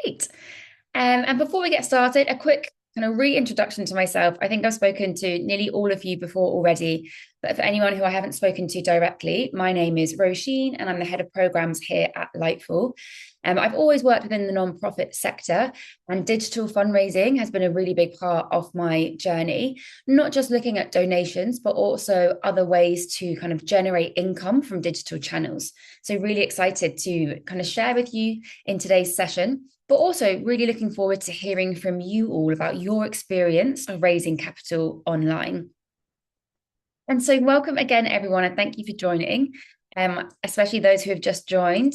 Great. And before we get started, a quick kind of reintroduction to myself. I think I've spoken to nearly all of you before already, but for anyone who I haven't spoken to directly, my name is Roisin and I'm the head of programs here at Lightful. I've always worked within the nonprofit sector, and digital fundraising has been a really big part of my journey, not just looking at donations, but also other ways to kind of generate income from digital channels. So, really excited to kind of share with you in today's session, but also really looking forward to hearing from you all about your experience of raising capital online. And so, welcome again, everyone, and thank you for joining, especially those who have just joined.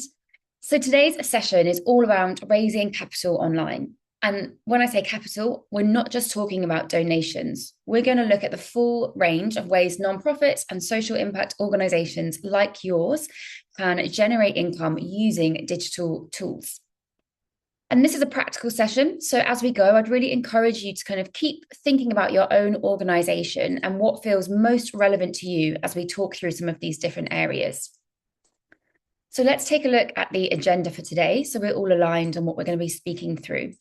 So, today's session is all around raising capital online. And when I say capital, we're not just talking about donations. We're going to look at the full range of ways nonprofits and social impact organizations like yours can generate income using digital tools. And this is a practical session. So as we go, I'd really encourage you to kind of keep thinking about your own organization and what feels most relevant to you as we talk through some of these different areas. So let's take a look at the agenda for today, so we're all aligned on what we're going to be speaking through.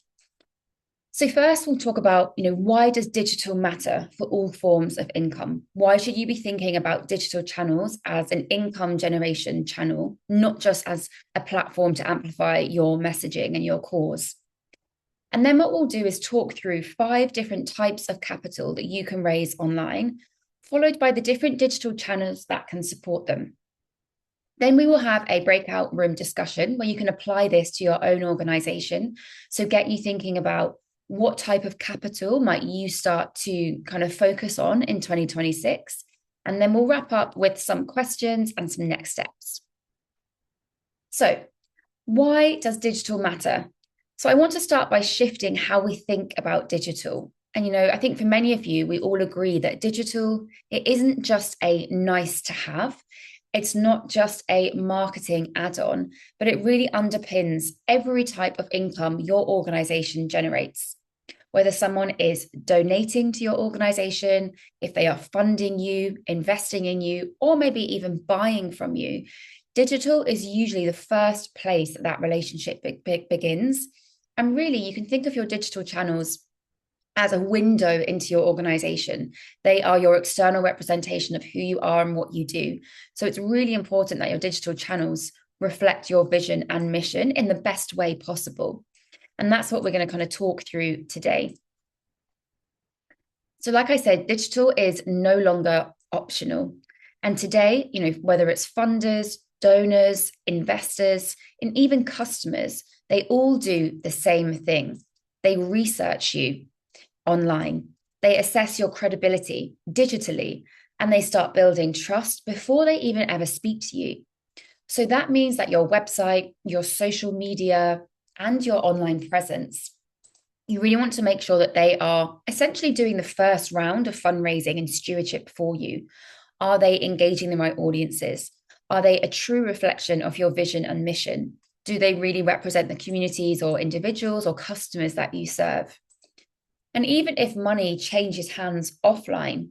So first, we'll talk about, why does digital matter for all forms of income? Why should you be thinking about digital channels as an income generation channel, not just as a platform to amplify your messaging and your cause? And then what we'll do is talk through 5 different types of capital that you can raise online, followed by the different digital channels that can support them. Then we will have a breakout room discussion where you can apply this to your own organization. So get you thinking about what type of capital might you start to kind of focus on in 2026. And then we'll wrap up with some questions and some next steps. So, why does digital matter? So I want to start by shifting how we think about digital. And, I think for many of you, we all agree that digital, it isn't just a nice to have. It's not just a marketing add-on, but it really underpins every type of income your organization generates. Whether someone is donating to your organization, if they are funding you, investing in you, or maybe even buying from you, digital is usually the first place that relationship begins. And really, you can think of your digital channels as a window into your organization. They are your external representation of who you are and what you do. So it's really important that your digital channels reflect your vision and mission in the best way possible. And that's what we're going to kind of talk through today. So like I said, digital is no longer optional. And today, whether it's funders, donors, investors, and even customers, they all do the same thing. They research you online. They assess your credibility digitally, and they start building trust before they even ever speak to you. So that means that your website, your social media, and your online presence, you really want to make sure that they are essentially doing the first round of fundraising and stewardship for you. Are they engaging the right audiences? Are they a true reflection of your vision and mission? Do they really represent the communities or individuals or customers that you serve? And even if money changes hands offline,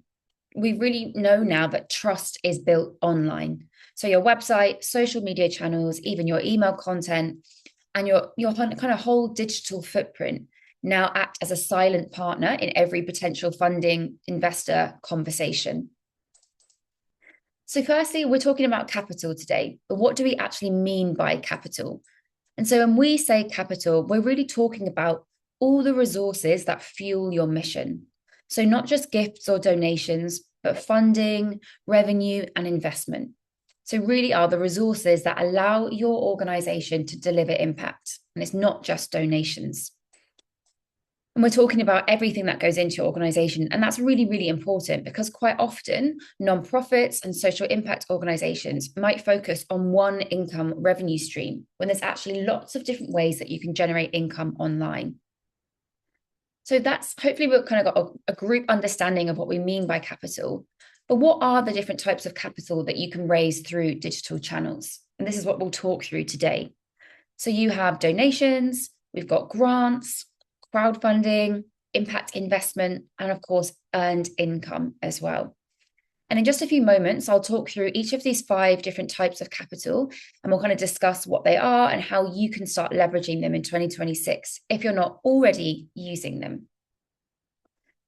we really know now that trust is built online. So your website, social media channels, even your email content, and your kind of whole digital footprint now act as a silent partner in every potential funding investor conversation. So firstly, we're talking about capital today, but what do we actually mean by capital? And so when we say capital, we're really talking about all the resources that fuel your mission. So not just gifts or donations, but funding, revenue, and investment. So really are the resources that allow your organization to deliver impact. And it's not just donations. And we're talking about everything that goes into your organization. And that's really, really important because quite often nonprofits and social impact organizations might focus on one income revenue stream when there's actually lots of different ways that you can generate income online. So that's hopefully we've kind of got a group understanding of what we mean by capital. But what are the different types of capital that you can raise through digital channels? And this is what we'll talk through today. So you have donations, we've got grants, crowdfunding, impact investment, and of course, earned income as well. And in just a few moments, I'll talk through each of these 5 different types of capital, and we'll kind of discuss what they are and how you can start leveraging them in 2026 if you're not already using them.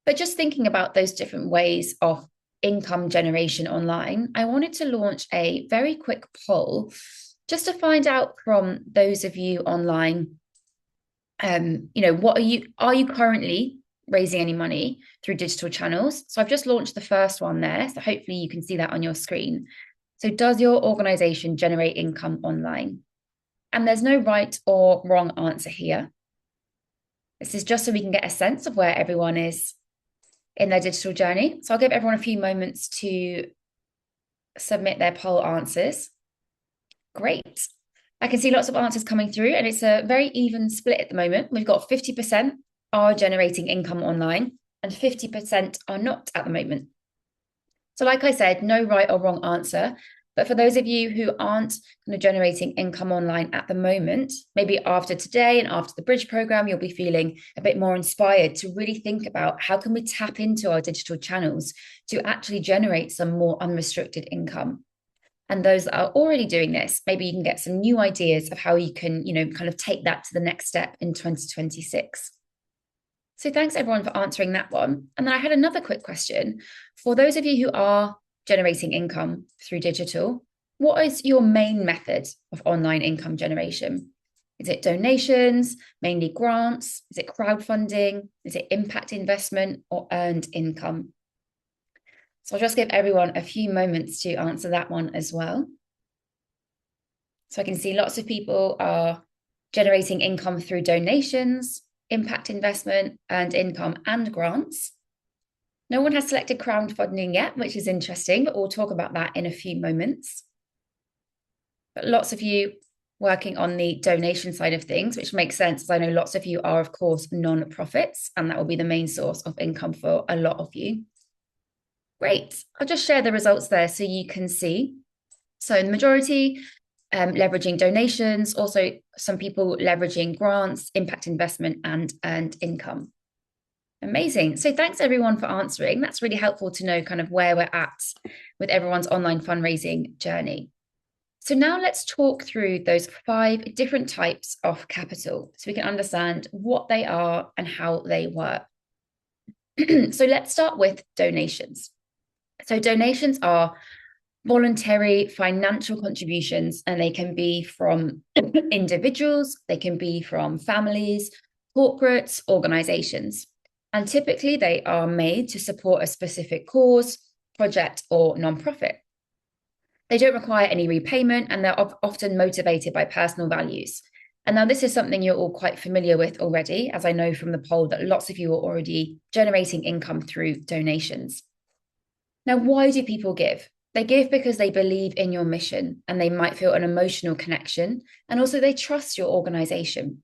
But just thinking about those different ways of income generation online, I wanted to launch a very quick poll just to find out from those of you online, what are you currently raising any money through digital channels? So I've just launched the first one there. So hopefully you can see that on your screen. So does your organization generate income online? And there's no right or wrong answer here. This is just so we can get a sense of where everyone is in their digital journey. So I'll give everyone a few moments to submit their poll answers. Great. I can see lots of answers coming through, and it's a very even split at the moment. We've got 50% are generating income online and 50% are not at the moment. So like I said, no right or wrong answer. But for those of you who aren't kind of generating income online at the moment, maybe after today and after the Bridge program, you'll be feeling a bit more inspired to really think about how can we tap into our digital channels to actually generate some more unrestricted income. And those that are already doing this, maybe you can get some new ideas of how you can, kind of take that to the next step in 2026. So thanks everyone for answering that one. And then I had another quick question. For those of you who are generating income through digital, what is your main method of online income generation? Is it donations, mainly grants? Is it crowdfunding? Is it impact investment or earned income? So I'll just give everyone a few moments to answer that one as well. So I can see lots of people are generating income through donations, impact investment, earned income, and grants. No one has selected crowdfunding yet, which is interesting, but we'll talk about that in a few moments. But lots of you working on the donation side of things, which makes sense, as I know lots of you are, of course, non-profits, and that will be the main source of income for a lot of you. Great. I'll just share the results there so you can see. So the majority leveraging donations, also some people leveraging grants, impact investment, and earned income. Amazing. So thanks everyone for answering. That's really helpful to know kind of where we're at with everyone's online fundraising journey. So now let's talk through those 5 different types of capital so we can understand what they are and how they work. So let's start with donations. So donations are voluntary financial contributions, and they can be from individuals, they can be from families, corporates, organizations. And typically they are made to support a specific cause, project, or nonprofit. They don't require any repayment, and they're often motivated by personal values. And now this is something you're all quite familiar with already, as I know from the poll that lots of you are already generating income through donations. Now, why do people give? They give because they believe in your mission and they might feel an emotional connection, and also they trust your organization.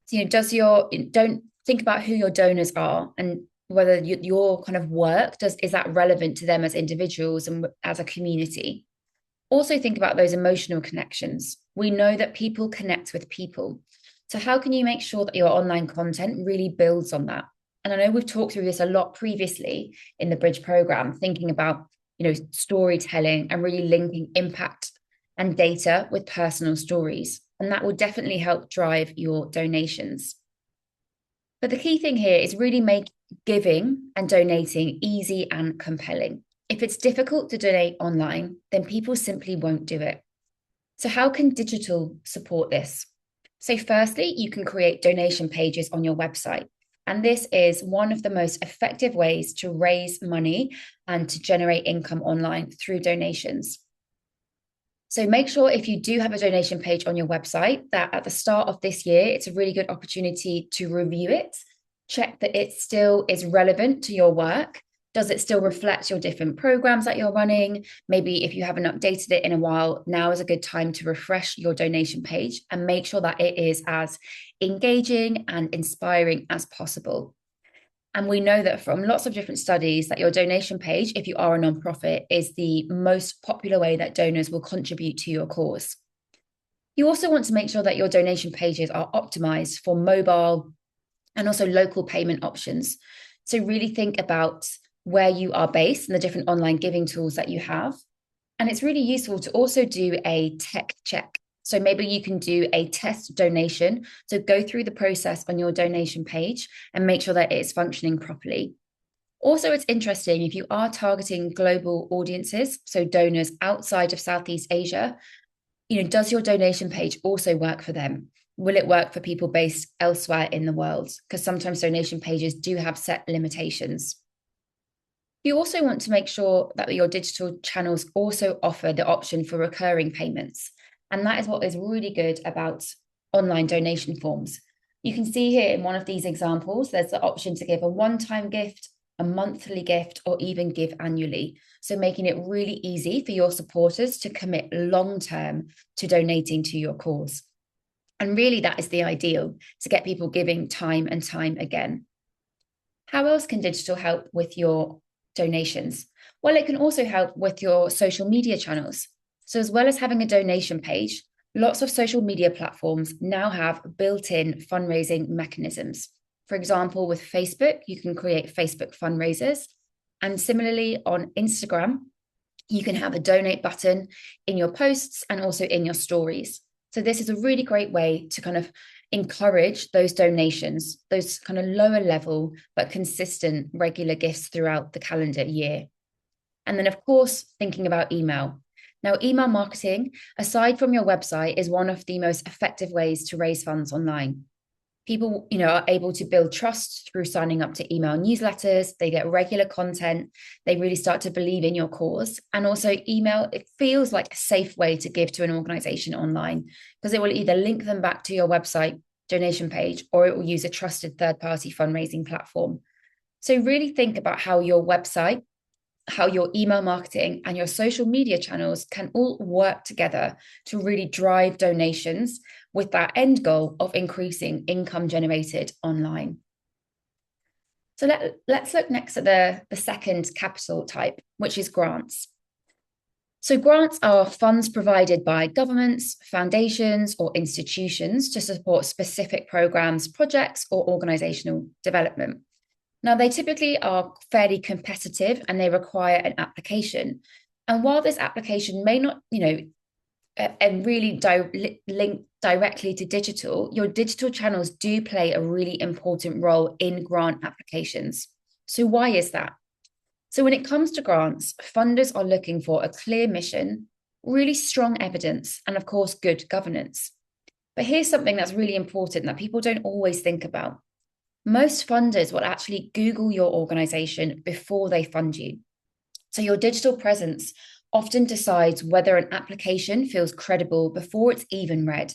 So, don't think about who your donors are and whether your kind of work is that relevant to them as individuals and as a community. Also think about those emotional connections. We know that people connect with people. So how can you make sure that your online content really builds on that? And I know we've talked through this a lot previously in the Bridge program, thinking about, storytelling and really linking impact and data with personal stories. And that will definitely help drive your donations. But the key thing here is really make giving and donating easy and compelling. If it's difficult to donate online, then people simply won't do it. So how can digital support this? So firstly, you can create donation pages on your website. And this is one of the most effective ways to raise money and to generate income online through donations. So make sure if you do have a donation page on your website that at the start of this year, it's a really good opportunity to review it, check that it still is relevant to your work. Does it still reflect your different programs that you're running? Maybe if you haven't updated it in a while, now is a good time to refresh your donation page and make sure that it is as engaging and inspiring as possible. And we know that from lots of different studies that your donation page, if you are a nonprofit, is the most popular way that donors will contribute to your cause. You also want to make sure that your donation pages are optimized for mobile and also local payment options. So really think about where you are based and the different online giving tools that you have. And it's really useful to also do a tech check. So maybe you can do a test donation. So go through the process on your donation page and make sure that it is functioning properly. Also, it's interesting if you are targeting global audiences, so donors outside of Southeast Asia, does your donation page also work for them? Will it work for people based elsewhere in the world? Because sometimes donation pages do have set limitations. You also want to make sure that your digital channels also offer the option for recurring payments. And that is what is really good about online donation forms. You can see here in one of these examples, there's the option to give a one-time gift, a monthly gift, or even give annually. So making it really easy for your supporters to commit long-term to donating to your cause. And really, that is the ideal, to get people giving time and time again. How else can digital help with your donations? Well, it can also help with your social media channels. So as well as having a donation page, lots of social media platforms now have built-in fundraising mechanisms. For example, with Facebook, you can create Facebook fundraisers. And similarly on Instagram, you can have a donate button in your posts and also in your stories. So this is a really great way to kind of encourage those donations, those kind of lower level but consistent regular gifts throughout the calendar year. And then, of course, thinking about email. Now, email marketing, aside from your website, is one of the most effective ways to raise funds online. People, are able to build trust through signing up to email newsletters. They get regular content. They really start to believe in your cause. And also email, it feels like a safe way to give to an organization online, because it will either link them back to your website donation page, or it will use a trusted third-party fundraising platform. So really think about how your website, how your email marketing and your social media channels can all work together to really drive donations with that end goal of increasing income generated online. So let's look next at the second capital type, which is grants. So grants are funds provided by governments, foundations, or institutions to support specific programs, projects, or organizational development. Now, they typically are fairly competitive and they require an application. And while this application may not, and really link directly to digital, your digital channels do play a really important role in grant applications. So why is that? So when it comes to grants, funders are looking for a clear mission, really strong evidence, and of course, good governance. But here's something that's really important that people don't always think about. Most funders will actually Google your organization before they fund you. So your digital presence often decides whether an application feels credible before it's even read.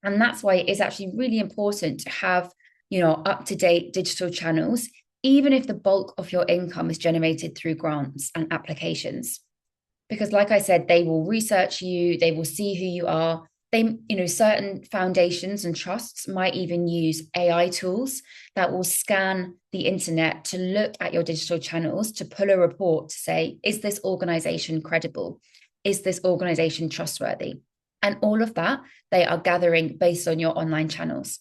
And that's why it is actually really important to have, up-to-date digital channels, even if the bulk of your income is generated through grants and applications. Because like I said, they will research you, they will see who you are. Certain foundations and trusts might even use AI tools that will scan the internet to look at your digital channels to pull a report to say, is this organization credible? Is this organization trustworthy? And all of that they are gathering based on your online channels.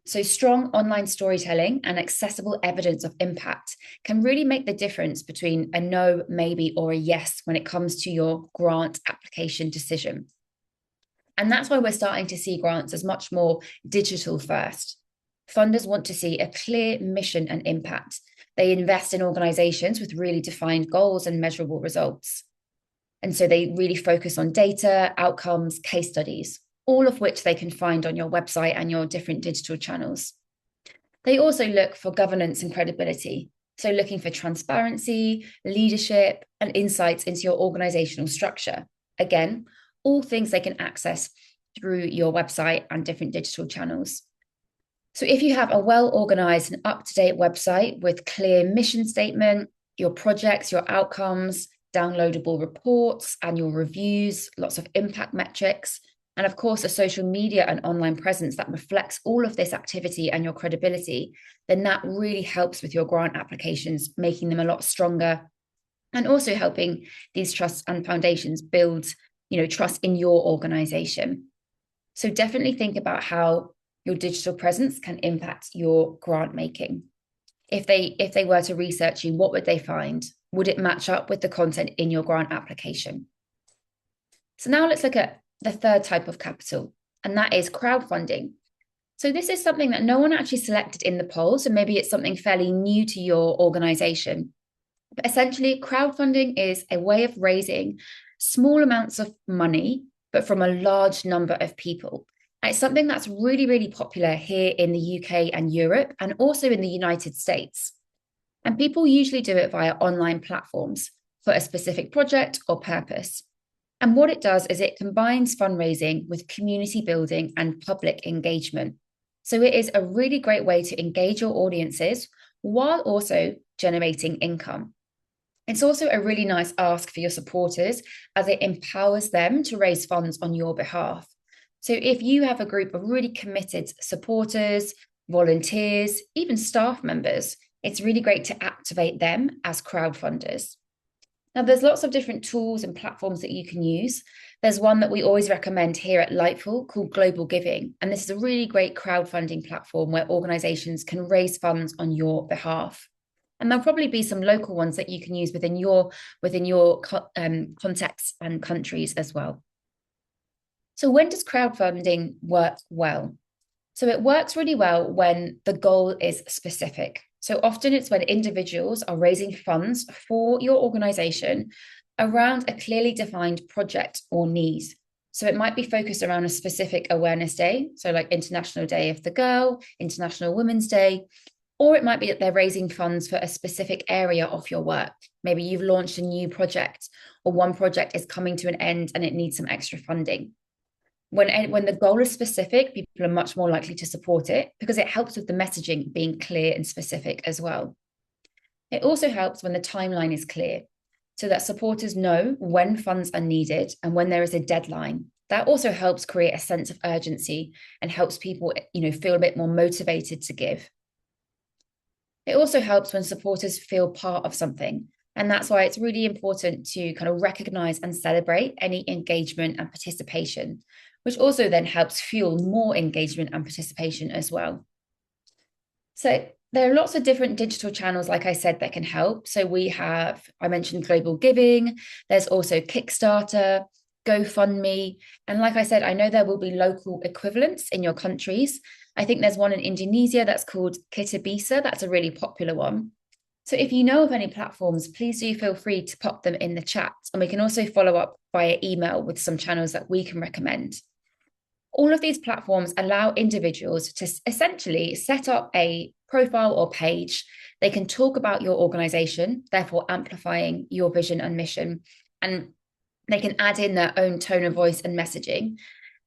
So strong online storytelling and accessible evidence of impact can really make the difference between a no, maybe, or a yes when it comes to your grant application decision. And that's why we're starting to see grants as much more digital first. Funders want to see a clear mission and impact. They invest in organizations with really defined goals and measurable results. And so they really focus on data, outcomes, case studies, all of which they can find on your website and your different digital channels. They also look for governance and credibility. So looking for transparency, leadership, and insights into your organizational structure. Again, all things they can access through your website and different digital channels. So if you have a well-organized and up-to-date website with clear mission statement, your projects, your outcomes, downloadable reports, annual reviews, lots of impact metrics, and of course, a social media and online presence that reflects all of this activity and your credibility, then that really helps with your grant applications, making them a lot stronger, and also helping these trusts and foundations build trust in your organization. So definitely think about how your digital presence can impact your grant making. If they were to research you, what would they find? Would it match up with the content in your grant application? So now let's look at the third type of capital, and that is crowdfunding. So this is something that no one actually selected in the poll, so maybe it's something fairly new to your organization. But essentially, crowdfunding is a way of raising small amounts of money, but from a large number of people. And it's something that's really, really popular here in the UK and Europe, and also in the United States. And people usually do it via online platforms for a specific project or purpose. And what it does is it combines fundraising with community building and public engagement. So it is a really great way to engage your audiences while also generating income. It's also a really nice ask for your supporters as it empowers them to raise funds on your behalf. So if you have a group of really committed supporters, volunteers, even staff members, it's really great to activate them as crowdfunders. Now, there's lots of different tools and platforms that you can use. There's one that we always recommend here at Lightful called Global Giving. And this is a really great crowdfunding platform where organizations can raise funds on your behalf. And there'll probably be some local ones that you can use within your contexts and countries as well. So when does crowdfunding work well? So it works really well when the goal is specific. So often it's when individuals are raising funds for your organization around a clearly defined project or need. So it might be focused around a specific awareness day, so like International Day of the Girl, International Women's Day, or it might be that they're raising funds for a specific area of your work. Maybe you've launched a new project, or one project is coming to an end and it needs some extra funding. When the goal is specific, people are much more likely to support it because it helps with the messaging being clear and specific as well. It also helps when the timeline is clear so that supporters know when funds are needed and when there is a deadline. That also helps create a sense of urgency and helps people, feel a bit more motivated to give. It also helps when supporters feel part of something. And that's why it's really important to kind of recognize and celebrate any engagement and participation, which also then helps fuel more engagement and participation as well. So there are lots of different digital channels, like I said, that can help. So I mentioned Global Giving. There's also Kickstarter, GoFundMe. And like I said, I know there will be local equivalents in your countries. I think there's one in Indonesia that's called Kitabisa. That's a really popular one. So if you know of any platforms, please do feel free to pop them in the chat. And we can also follow up via email with some channels that we can recommend. All of these platforms allow individuals to essentially set up a profile or page. They can talk about your organization, therefore amplifying your vision and mission. And they can add in their own tone of voice and messaging.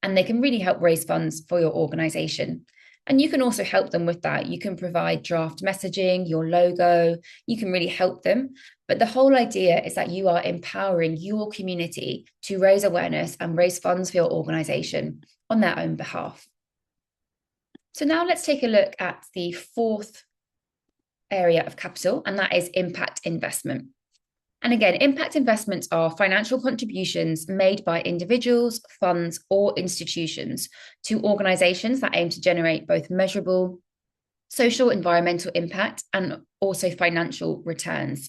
And they can really help raise funds for your organization. And you can also help them with that. You can provide draft messaging, your logo, you can really help them. But the whole idea is that you are empowering your community to raise awareness and raise funds for your organization on their own behalf. So now let's take a look at the fourth area of capital, and that is impact investment. And again, impact investments are financial contributions made by individuals, funds, or institutions to organizations that aim to generate both measurable social, environmental impact and also financial returns.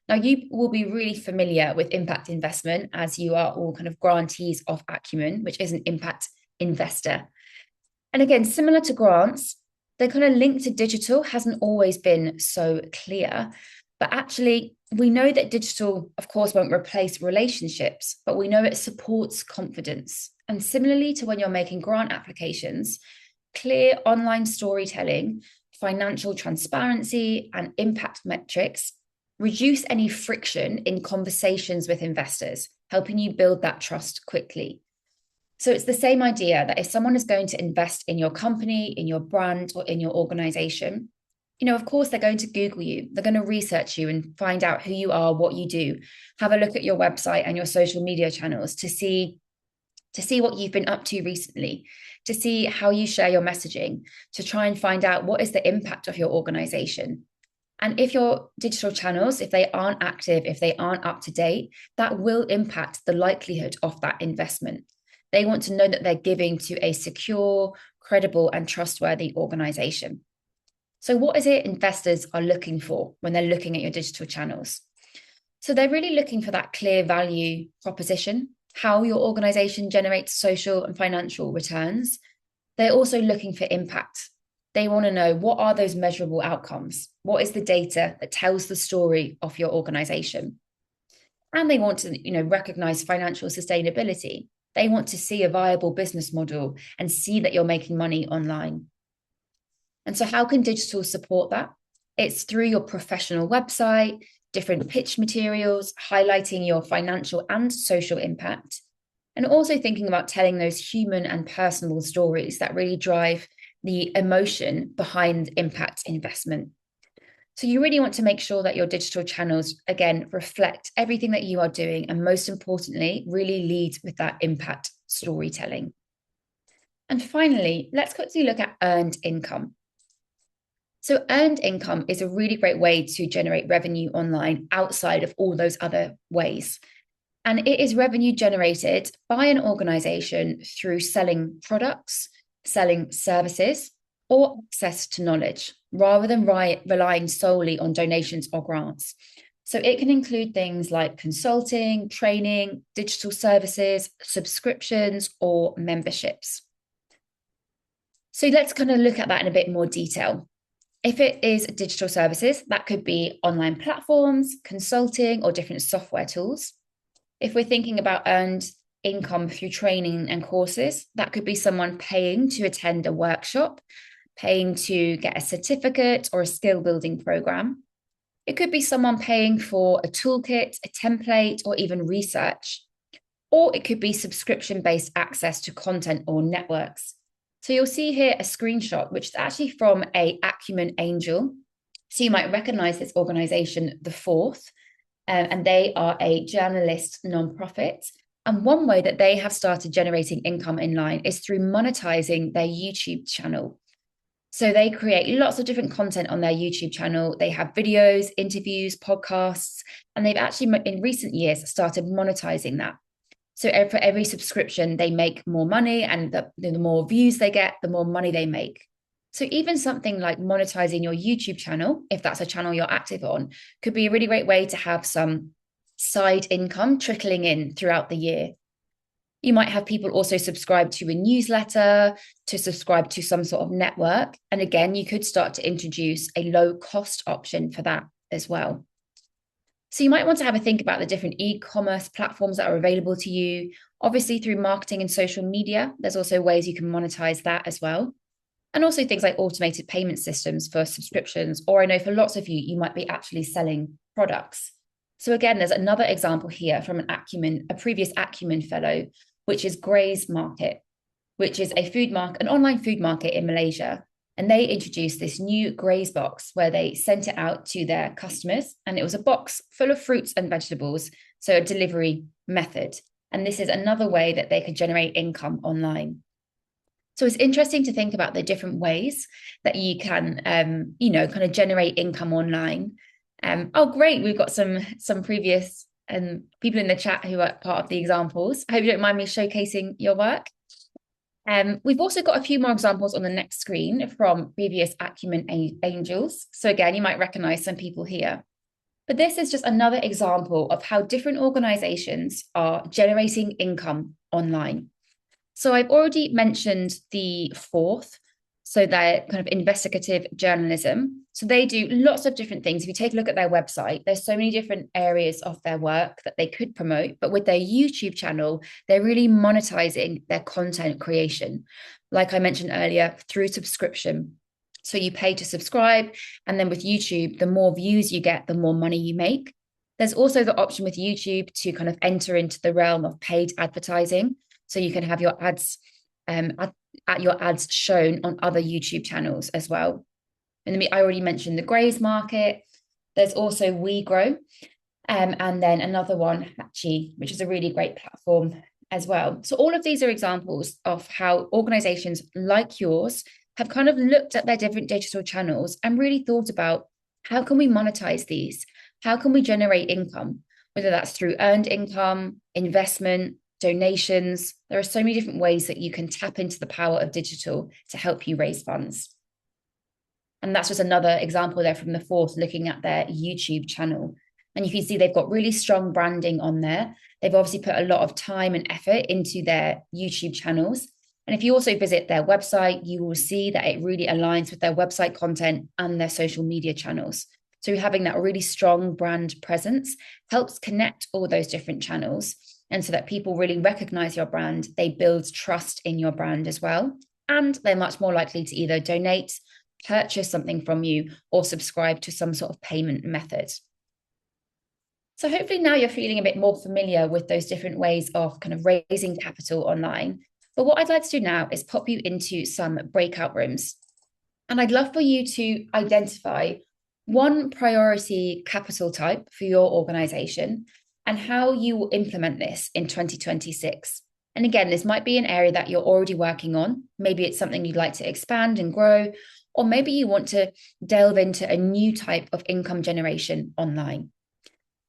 Now, you will be really familiar with impact investment as you are all kind of grantees of Acumen, which is an impact investor. And again, similar to grants, the kind of link to digital hasn't always been so clear. But actually, we know that digital, of course, won't replace relationships, but we know it supports confidence. And similarly to when you're making grant applications, clear online storytelling, financial transparency, and impact metrics reduce any friction in conversations with investors, helping you build that trust quickly. So it's the same idea that if someone is going to invest in your company, in your brand, or in your organization, of course, they're going to Google you. They're going to research you and find out who you are, what you do. Have a look at your website and your social media channels to see what you've been up to recently, to see how you share your messaging, to try and find out what is the impact of your organization. And if your digital channels, if they aren't active, if they aren't up to date, that will impact the likelihood of that investment. They want to know that they're giving to a secure, credible, and trustworthy organization. So what is it investors are looking for when they're looking at your digital channels? So they're really looking for that clear value proposition, how your organization generates social and financial returns. They're also looking for impact. They want to know, what are those measurable outcomes? What is the data that tells the story of your organization? And they want to, recognize financial sustainability. They want to see a viable business model and see that you're making money online. And so how can digital support that? It's through your professional website, different pitch materials, highlighting your financial and social impact, and also thinking about telling those human and personal stories that really drive the emotion behind impact investment. So you really want to make sure that your digital channels, again, reflect everything that you are doing, and most importantly, really lead with that impact storytelling. And finally, let's quickly look at earned income. So earned income is a really great way to generate revenue online outside of all those other ways. And it is revenue generated by an organization through selling products, selling services, or access to knowledge, rather than relying solely on donations or grants. So it can include things like consulting, training, digital services, subscriptions, or memberships. So let's kind of look at that in a bit more detail. If it is digital services, that could be online platforms, consulting, or different software tools. If we're thinking about earned income through training and courses, that could be someone paying to attend a workshop, paying to get a certificate or a skill building program. It could be someone paying for a toolkit, a template, or even research. Or it could be subscription-based access to content or networks. So you'll see here a screenshot, which is actually from a Acumen Angel. So you might recognize this organization, The Fourth, and they are a journalist nonprofit. And one way that they have started generating income online is through monetizing their YouTube channel. So they create lots of different content on their YouTube channel. They have videos, interviews, podcasts, and they've actually in recent years started monetizing that. So for every subscription, they make more money, and the more views they get, the more money they make. So even something like monetizing your YouTube channel, if that's a channel you're active on, could be a really great way to have some side income trickling in throughout the year. You might have people also subscribe to a newsletter, to subscribe to some sort of network. And again, you could start to introduce a low cost option for that as well. So you might want to have a think about the different e-commerce platforms that are available to you. Obviously, through marketing and social media, there's also ways you can monetize that as well. And also things like automated payment systems for subscriptions, or I know for lots of you, you might be actually selling products. So again, there's another example here from a previous Acumen fellow, which is Graze Market, which is an online food market in Malaysia. And they introduced this new Graze box where they sent it out to their customers. And it was a box full of fruits and vegetables, so a delivery method. And this is another way that they could generate income online. So it's interesting to think about the different ways that you can, kind of generate income online. Oh, great. We've got some previous people in the chat who are part of the examples. I hope you don't mind me showcasing your work. We've also got a few more examples on the next screen from previous Acumen Angels. So again, you might recognize some people here. But this is just another example of how different organizations are generating income online. So I've already mentioned The Fourth, so they're kind of investigative journalism. So they do lots of different things. If you take a look at their website, there's so many different areas of their work that they could promote. But with their YouTube channel, they're really monetizing their content creation, like I mentioned earlier, through subscription. So you pay to subscribe, and then with YouTube, the more views you get, the more money you make. There's also the option with YouTube to kind of enter into the realm of paid advertising. So you can have your ads your ads shown on other YouTube channels as well. And I already mentioned the Graze Market. There's also WeGrow, and then another one, Hatchy, which is a really great platform as well. So all of these are examples of how organizations like yours have kind of looked at their different digital channels and really thought about, how can we monetize these? How can we generate income? Whether that's through earned income, investment, donations. There are so many different ways that you can tap into the power of digital to help you raise funds. And that's just another example there from the fourth, looking at their YouTube channel. And you can see they've got really strong branding on there. They've obviously put a lot of time and effort into their YouTube channels. And if you also visit their website, you will see that it really aligns with their website content and their social media channels. So having that really strong brand presence helps connect all those different channels. And so that people really recognize your brand, they build trust in your brand as well. And they're much more likely to either donate, purchase something from you, or subscribe to some sort of payment method. So hopefully now you're feeling a bit more familiar with those different ways of kind of raising capital online. But what I'd like to do now is pop you into some breakout rooms. And I'd love for you to identify one priority capital type for your organization and how you will implement this in 2026. And again, this might be an area that you're already working on. Maybe it's something you'd like to expand and grow, or maybe you want to delve into a new type of income generation online.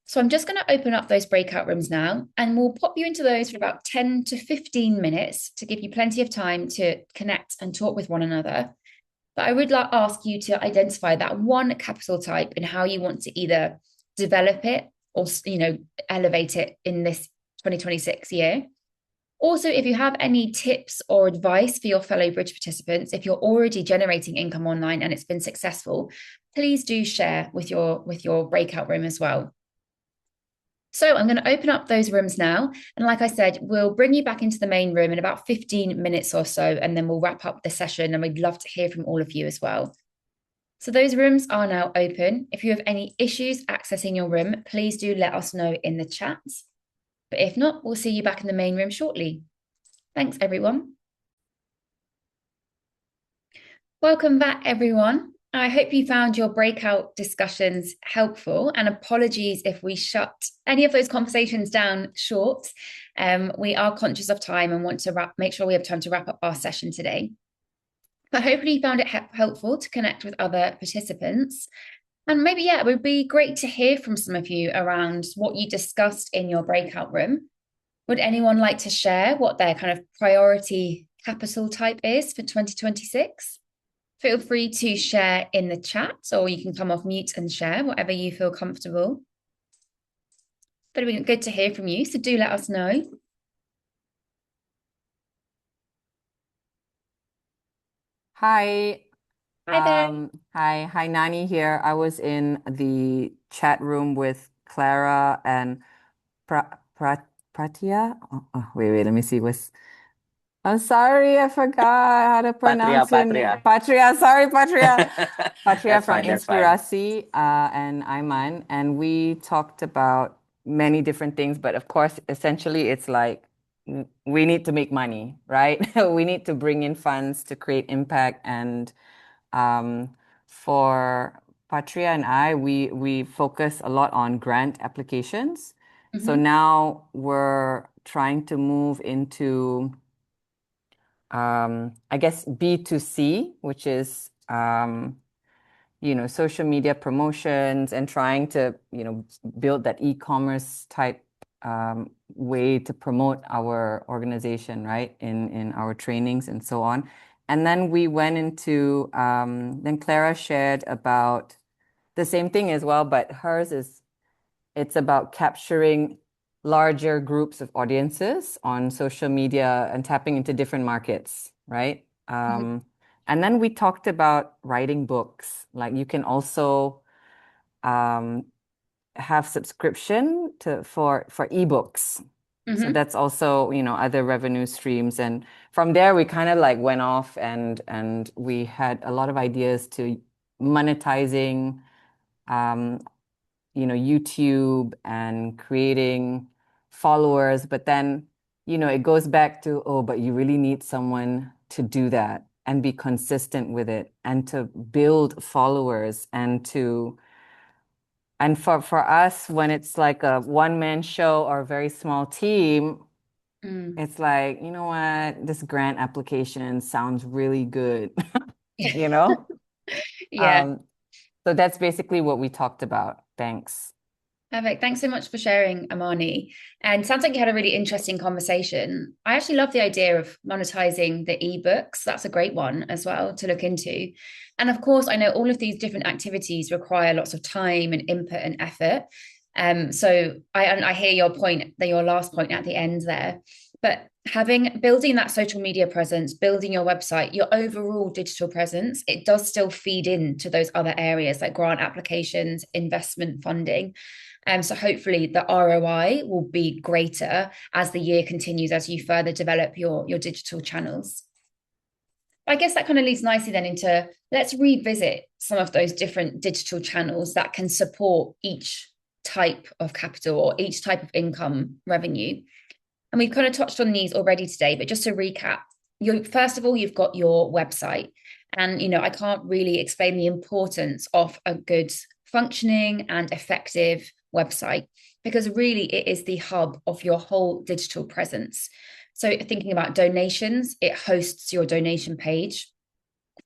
So I'm just going to open up those breakout rooms now, and we'll pop you into those for about 10 to 15 minutes to give you plenty of time to connect and talk with one another. But I would ask you to identify that one capital type and how you want to either develop it or, elevate it in this 2026 year. Also, if you have any tips or advice for your fellow bridge participants, if you're already generating income online and it's been successful, please do share with your breakout room as well. So I'm going to open up those rooms now. And like I said, we'll bring you back into the main room in about 15 minutes or so, and then we'll wrap up the session. And we'd love to hear from all of you as well. So those rooms are now open. If you have any issues accessing your room, please do let us know in the chat. But if not, we'll see you back in the main room shortly. Thanks, everyone. Welcome back, everyone. I hope you found your breakout discussions helpful, and apologies if we shut any of those conversations down short. We are conscious of time and want to make sure we have time to wrap up our session today. But hopefully you found it helpful to connect with other participants. And maybe, it would be great to hear from some of you around what you discussed in your breakout room. Would anyone like to share what their kind of priority capital type is for 2026? Feel free to share in the chat, or you can come off mute and share, whatever you feel comfortable. But it'd be good to hear from you, so do let us know. Hi. Hi there. Hi, Nani here. I was in the chat room with Clara and Pratia. Wait, let me see. I'm sorry, I forgot how to pronounce your name. Patria. Sorry, Patria. Patria from Inspirasi, and Aiman. And we talked about many different things, but of course, essentially, it's like we need to make money, right? We need to bring in funds to create impact. And for Patria and I, we focus a lot on grant applications. So now we're trying to move into I guess B2C, which is social media promotions and trying to build that e-commerce type way to promote our organization, right, in our trainings and so on. And then we went into then Clara shared about the same thing as well, but hers it's about capturing larger groups of audiences on social media and tapping into different markets, right? And then we talked about writing books. Like you can also have subscription for ebooks. So that's also, other revenue streams. And from there, we kind of like went off and we had a lot of ideas to monetizing YouTube and creating followers. But then, it goes back to, oh, but you really need someone to do that and be consistent with it and to build followers and for us, when it's like a one-man show or a very small team, it's like, you know what, this grant application sounds really good, you know? Yeah. So that's basically what we talked about. Thanks. Perfect. Thanks so much for sharing, Amani. And sounds like you had a really interesting conversation. I actually love the idea of monetizing the ebooks. That's a great one as well to look into. And of course, I know all of these different activities require lots of time and input and effort. So I hear your point, your last point at the end there. But building that social media presence, building your website, your overall digital presence, it does still feed into those other areas like grant applications, investment funding. So hopefully the ROI will be greater as the year continues, as you further develop your digital channels. I guess that kind of leads nicely then into let's revisit some of those different digital channels that can support each type of capital or each type of income revenue. And we've kind of touched on these already today, but just to recap, first of all, you've got your website. And, I can't really explain the importance of a good functioning and effective website because really it is the hub of your whole digital presence. So thinking about donations, it hosts your donation page.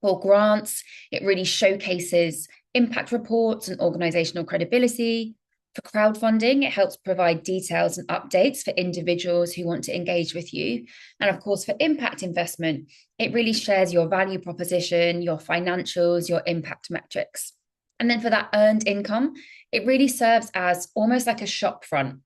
For grants, it really showcases impact reports and organizational credibility. For crowdfunding, it helps provide details and updates for individuals who want to engage with you. And of course, for impact investment, it really shares your value proposition, your financials, your impact metrics. And then for that earned income, it really serves as almost like a shop front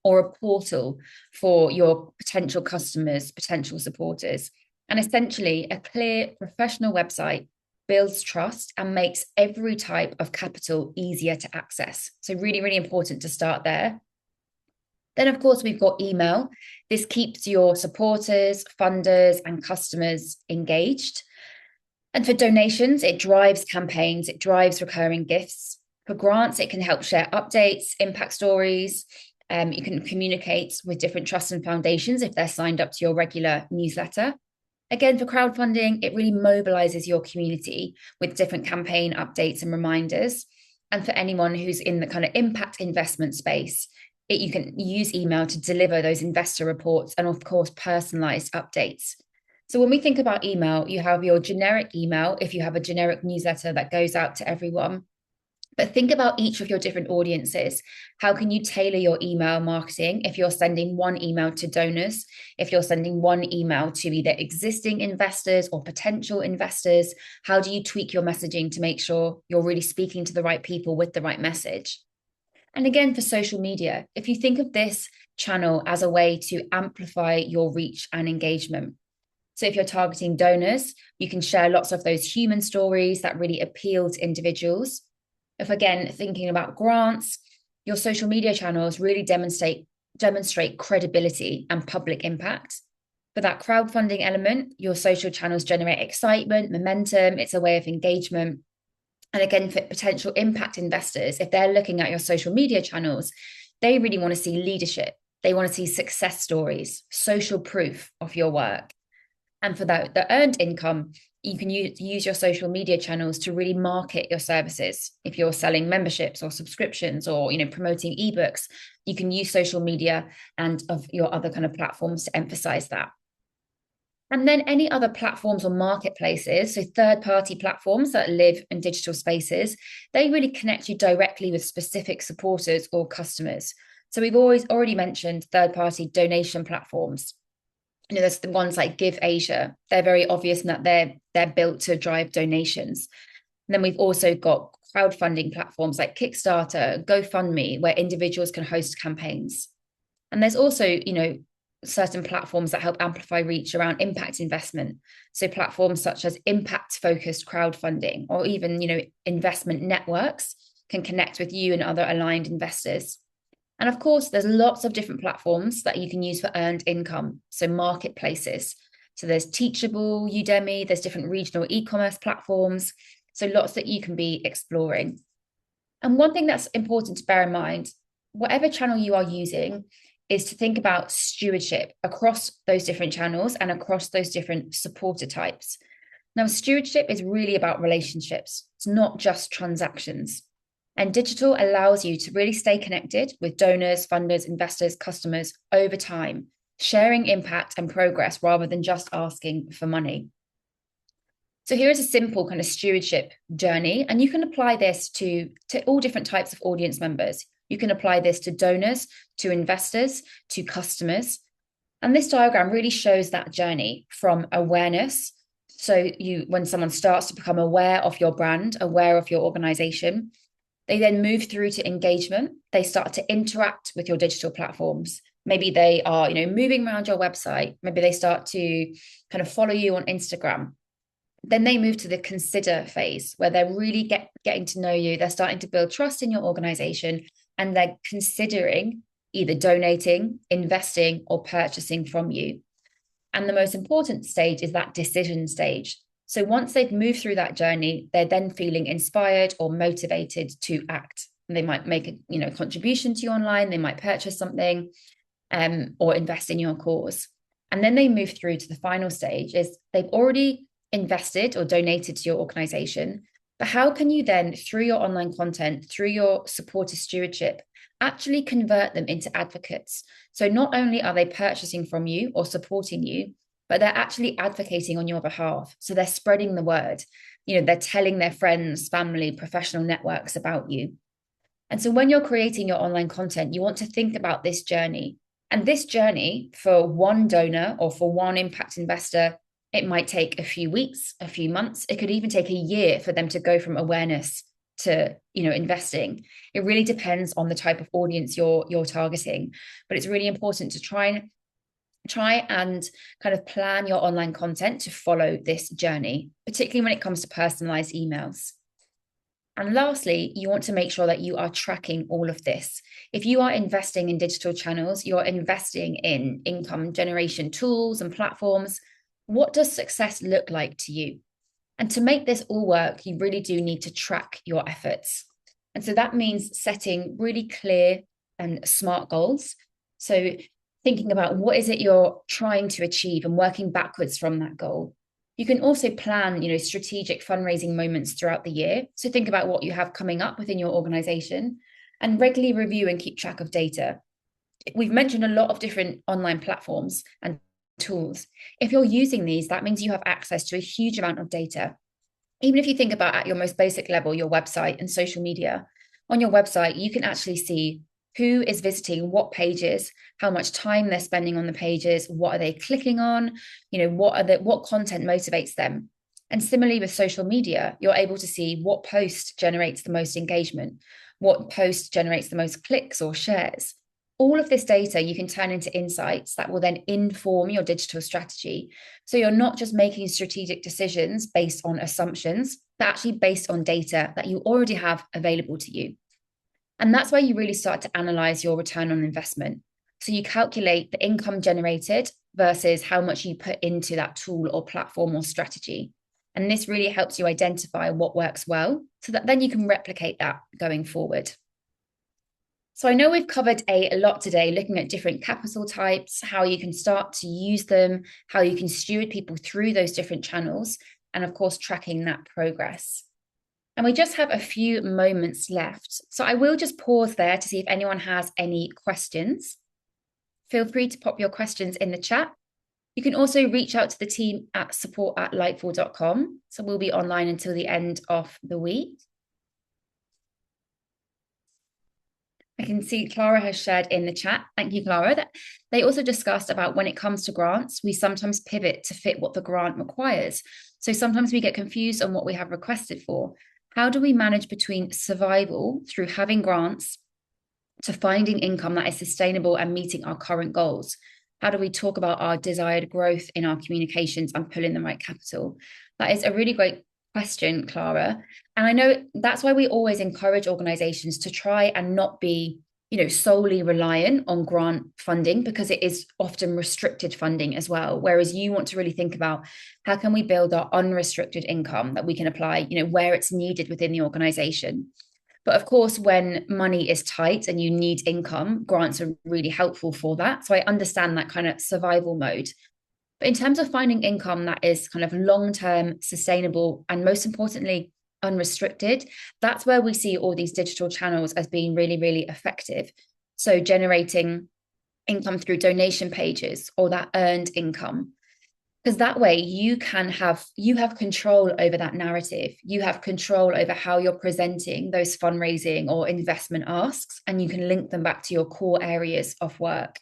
or a portal for your potential customers, potential supporters. And essentially, a clear professional website builds trust and makes every type of capital easier to access. So, really, really important to start there. Then, of course, we've got email. This keeps your supporters, funders, and customers engaged. And for donations, it drives campaigns, it drives recurring gifts. For grants, it can help share updates, impact stories. You can communicate with different trusts and foundations if they're signed up to your regular newsletter. Again, for crowdfunding, it really mobilizes your community with different campaign updates and reminders. And for anyone who's in the kind of impact investment space, you can use email to deliver those investor reports and, of course, personalized updates. So when we think about email, you have your generic email if you have a generic newsletter that goes out to everyone. But think about each of your different audiences. How can you tailor your email marketing if you're sending one email to donors, if you're sending one email to either existing investors or potential investors? How do you tweak your messaging to make sure you're really speaking to the right people with the right message? And again, for social media, if you think of this channel as a way to amplify your reach and engagement. So if you're targeting donors, you can share lots of those human stories that really appeal to individuals. If again, thinking about grants, your social media channels really demonstrate credibility and public impact. For that crowdfunding element, your social channels generate excitement, momentum, it's a way of engagement. And again, for potential impact investors, if they're looking at your social media channels, they really want to see leadership. They want to see success stories, social proof of your work. And for the earned income, you can use your social media channels to really market your services. If you're selling memberships or subscriptions or promoting ebooks, you can use social media and of your other kind of platforms to emphasize that. And then any other platforms or marketplaces, so third-party platforms that live in digital spaces, they really connect you directly with specific supporters or customers. So we've already mentioned third-party donation platforms. There's the ones like Give Asia. They're very obvious in that they're built to drive donations. And then we've also got crowdfunding platforms like Kickstarter, GoFundMe, where individuals can host campaigns. And there's also, certain platforms that help amplify reach around impact investment. So platforms such as impact-focused crowdfunding or even, investment networks can connect with you and other aligned investors. And of course, there's lots of different platforms that you can use for earned income. So marketplaces. So there's Teachable, Udemy, there's different regional e-commerce platforms. So lots that you can be exploring. And one thing that's important to bear in mind, whatever channel you are using, is to think about stewardship across those different channels and across those different supporter types. Now, stewardship is really about relationships. It's not just transactions. And digital allows you to really stay connected with donors, funders, investors, customers over time, sharing impact and progress rather than just asking for money. So here is a simple kind of stewardship journey, and you can apply this to all different types of audience members. You can apply this to donors, to investors, to customers. And this diagram really shows that journey from awareness. So when someone starts to become aware of your brand, aware of your organization, they then move through to engagement. They start to interact with your digital platforms. Maybe they are, moving around your website. Maybe they start to kind of follow you on Instagram. Then they move to the consider phase where they're really getting to know you. They're starting to build trust in your organization, and they're considering either donating, investing, or purchasing from you. And the most important stage is that decision stage. So once they've moved through that journey, they're then feeling inspired or motivated to act. And they might make a contribution to you online. They might purchase something or invest in your cause. And then they move through to the final stage is they've already invested or donated to your organization. But how can you then, through your online content, through your supporter stewardship, actually convert them into advocates? So not only are they purchasing from you or supporting you, but they're actually advocating on your behalf. So they're spreading the word. They're telling their friends, family, professional networks about you. And so when you're creating your online content, you want to think about this journey. And this journey for one donor or for one impact investor, it might take a few weeks, a few months. It could even take a year for them to go from awareness to investing. It really depends on the type of audience you're targeting. But it's really important to try and kind of plan your online content to follow this journey, particularly when it comes to personalized emails. And lastly, you want to make sure that you are tracking all of this. If you are investing in digital channels, you're investing in income generation tools and platforms. What does success look like to you? And to make this all work, you really do need to track your efforts. And so that means setting really clear and smart goals. So thinking about what is it you're trying to achieve and working backwards from that goal. You can also plan, strategic fundraising moments throughout the year. So think about what you have coming up within your organization and regularly review and keep track of data. We've mentioned a lot of different online platforms and tools. If you're using these, that means you have access to a huge amount of data. Even if you think about at your most basic level, your website and social media, on your website, you can actually see who is visiting what pages, how much time they're spending on the pages, what are they clicking on, what content motivates them. And similarly with social media, you're able to see what post generates the most engagement, what post generates the most clicks or shares. All of this data you can turn into insights that will then inform your digital strategy. So you're not just making strategic decisions based on assumptions, but actually based on data that you already have available to you. And that's where you really start to analyze your return on investment. So you calculate the income generated versus how much you put into that tool or platform or strategy. And this really helps you identify what works well so that then you can replicate that going forward. So I know we've covered a lot today, looking at different capital types, how you can start to use them, how you can steward people through those different channels, and of course, tracking that progress. And we just have a few moments left. So I will just pause there to see if anyone has any questions. Feel free to pop your questions in the chat. You can also reach out to the team at support@lightfall.com. So we'll be online until the end of the week. I can see Clara has shared in the chat. Thank you, Clara. That they also discussed about when it comes to grants, we sometimes pivot to fit what the grant requires. So sometimes we get confused on what we have requested for. How do we manage between survival through having grants to finding income that is sustainable and meeting our current goals? How do we talk about our desired growth in our communications and pull in the right capital? That is a really great question, Clara. And I know that's why we always encourage organizations to try and not be, solely reliant on grant funding, because it is often restricted funding as well. Whereas you want to really think about how can we build our unrestricted income that we can apply, where it's needed within the organization. But of course, when money is tight and you need income, grants are really helpful for that. So I understand that kind of survival mode. But in terms of finding income that is kind of long-term, sustainable, and most importantly, unrestricted, that's where we see all these digital channels as being really, really effective. So generating income through donation pages or that earned income. because that way you have control over that narrative. You have control over how you're presenting those fundraising or investment asks, and you can link them back to your core areas of work.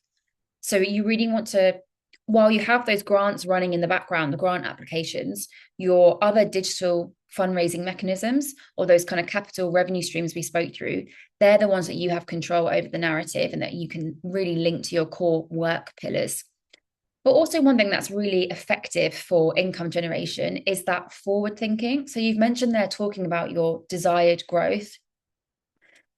So you really want to, while you have those grants running in the background, the grant applications, your other digital fundraising mechanisms or those kind of capital revenue streams we spoke through, they're the ones that you have control over the narrative and that you can really link to your core work pillars. But also, one thing that's really effective for income generation is that forward thinking. So, you've mentioned there talking about your desired growth.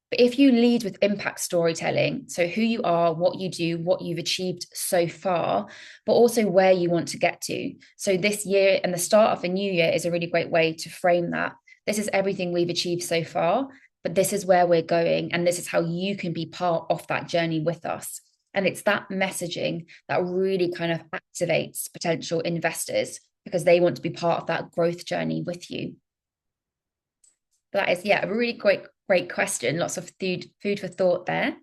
But if you lead with impact storytelling, so who you are, what you do, what you've achieved so far, but also where you want to get to. So, this year and the start of a new year is a really great way to frame that. This is everything we've achieved so far, but this is where we're going. And this is how you can be part of that journey with us. And it's that messaging that really kind of activates potential investors because they want to be part of that growth journey with you. But that is, yeah, a really great question. Lots of food for thought there.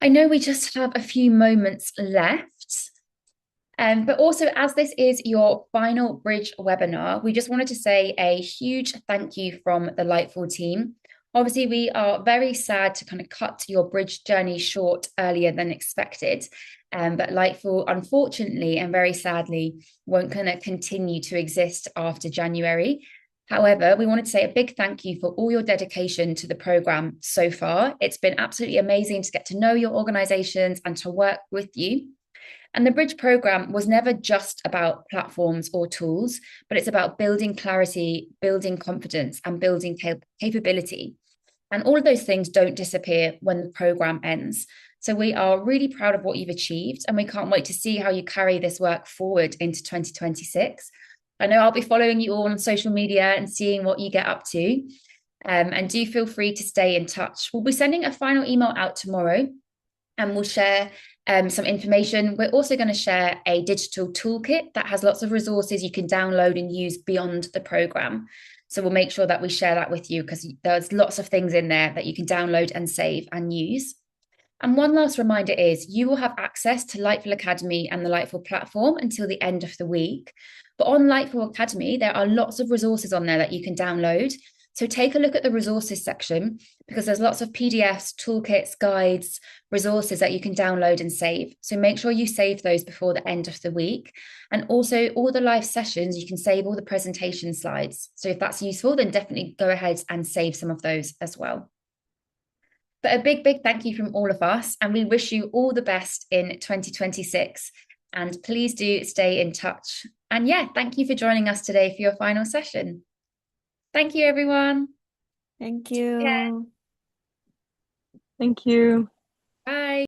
I know we just have a few moments left. But also, as this is your final bridge webinar, we just wanted to say a huge thank you from the Lightful team. Obviously, we are very sad to kind of cut your bridge journey short earlier than expected. But Lightful, unfortunately and very sadly, won't kind of continue to exist after January. However, we wanted to say a big thank you for all your dedication to the program so far. It's been absolutely amazing to get to know your organizations and to work with you. And the Bridge program was never just about platforms or tools, but it's about building clarity, building confidence, and building capability. And all of those things don't disappear when the program ends. So we are really proud of what you've achieved, and we can't wait to see how you carry this work forward into 2026. I know I'll be following you all on social media and seeing what you get up to. And do feel free to stay in touch. We'll be sending a final email out tomorrow and we'll share some information. We're also going to share a digital toolkit that has lots of resources you can download and use beyond the program. So we'll make sure that we share that with you because there's lots of things in there that you can download and save and use. And one last reminder is you will have access to Lightful Academy and the Lightful platform until the end of the week. But on Lightful Academy, there are lots of resources on there that you can download. So take a look at the resources section because there's lots of PDFs, toolkits, guides, resources that you can download and save. So make sure you save those before the end of the week. And also all the live sessions, you can save all the presentation slides. So if that's useful, then definitely go ahead and save some of those as well. But a big thank you from all of us. And we wish you all the best in 2026. And please do stay in touch. And yeah, thank you for joining us today for your final session. Thank you, everyone. Thank you. Thank you. Bye.